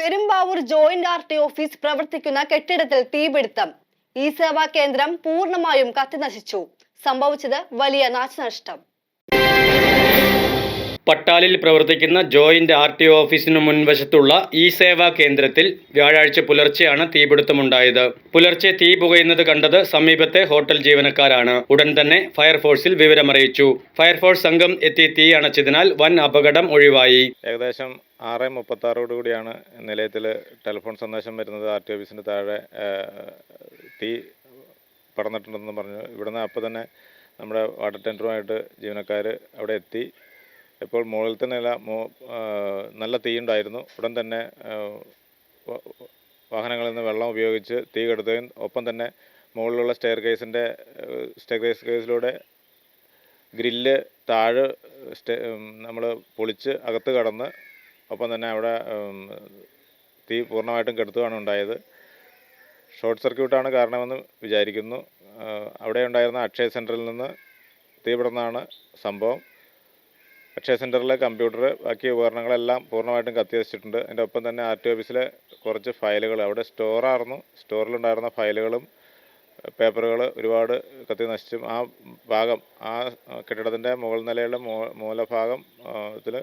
Perumbavoor joint RT office പ്രവർത്തിക്കുന്ന കെട്ടിടത്തിൽ തീപിടുത്തം. ഈ സേവാ കേന്ദ്രം പൂർണ്ണമായും കത്തിനശിച്ചു. സംഭവിച്ചത് വലിയ നാശനഷ്ടം. പട്ടാലിൽ പ്രവർത്തിക്കുന്ന ജോയിന്റ് ആർടി ഓഫീസിനു മുൻവശത്തുള്ള ഈ സേവാ കേന്ദ്രത്തിൽ വ്യാഴാഴ്ച പുലർച്ചെയാണ് തീപിടുത്തമുണ്ടായത്. പുലർച്ചെ തീ പുകയുന്നത് കണ്ടത് സമീപത്തെ ഹോട്ടൽ ജീവനക്കാരാണ്. ഉടൻ തന്നെ ഫയർഫോഴ്സിൽ വിവരമറിയിച്ചു. ഫയർഫോഴ്സ് സംഘം എത്തി തീ അണച്ചതിനാൽ വൻ അപകടം ഒഴിവായി. ഏകദേശം 6:36 നിലയത്തിൽ ടെലിഫോൺ സന്ദേശം വരുന്നത് ആർ ടി ഓഫീസിൻ്റെ താഴെ തീ പടർന്നിട്ടുണ്ടെന്ന് പറഞ്ഞു. ഇവിടുന്ന് അപ്പോൾ തന്നെ നമ്മുടെ വാട്ടർ ടെൻഡറുമായിട്ട് ജീവനക്കാർ അവിടെ എത്തി. ഇപ്പോൾ മുകളിലത്തെ നില നല്ല തീയുണ്ടായിരുന്നു. ഉടൻ തന്നെ വാഹനങ്ങളിൽ നിന്ന് വെള്ളം ഉപയോഗിച്ച് തീ കെടുത്തുകയും ഒപ്പം തന്നെ മുകളിലുള്ള സ്റ്റെയർ കേസിലൂടെ ഗ്രില്ല് താഴെ നമ്മൾ പൊളിച്ച് അകത്ത് കടന്ന് ഒപ്പം തന്നെ അവിടെ തീ പൂർണ്ണമായിട്ടും കെടുത്തുകയാണ് ഉണ്ടായത്. ഷോർട്ട് സർക്യൂട്ടാണ് കാരണമെന്ന് വിചാരിക്കുന്നു. അവിടെ ഉണ്ടായിരുന്ന അക്ഷയ സെൻറ്ററിൽ നിന്ന് തീ പടർന്നതാണ് സംഭവം. അക്ഷയ സെൻറ്ററിലെ കമ്പ്യൂട്ടർ ബാക്കി ഉപകരണങ്ങളെല്ലാം പൂർണ്ണമായിട്ടും കത്തിനശിച്ചിട്ടുണ്ട്. അതിൻ്റെ ഒപ്പം തന്നെ ആർ ടി ഓഫീസിലെ കുറച്ച് ഫയലുകൾ അവിടെ സ്റ്റോറായിരുന്നു. സ്റ്റോറിലുണ്ടായിരുന്ന ഫയലുകളും പേപ്പറുകൾ ഒരുപാട് കത്തിനശിച്ചും ആ ഭാഗം ആ കെട്ടിടത്തിൻ്റെ മുകൾ നിലയുടെ മൂലഭാഗം ത്തിൽ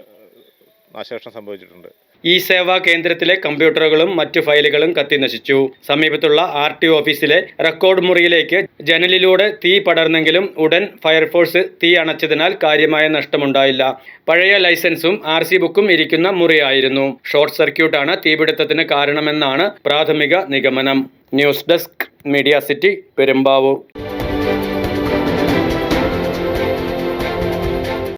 നാശനഷ്ടം സംഭവിച്ചിട്ടുണ്ട്. ഈ സേവാ കേന്ദ്രത്തിലെ കമ്പ്യൂട്ടറുകളും മറ്റു ഫയലുകളും കത്തിനശിച്ചു. സമീപത്തുള്ള ആർ ടി ഓഫീസിലെ റെക്കോർഡ് മുറിയിലേക്ക് ജനലിലൂടെ തീ പടർന്നെങ്കിലും ഉടൻ ഫയർഫോഴ്സ് തീ അണച്ചതിനാൽ കാര്യമായ നഷ്ടമുണ്ടായില്ല. പഴയ ലൈസൻസും RC ബുക്കും ഇരിക്കുന്ന മുറിയായിരുന്നു. ഷോർട്ട് സർക്യൂട്ടാണ് തീപിടുത്തത്തിന് കാരണമെന്നാണ് പ്രാഥമിക നിഗമനം. News desk, media city, Perumbavoor.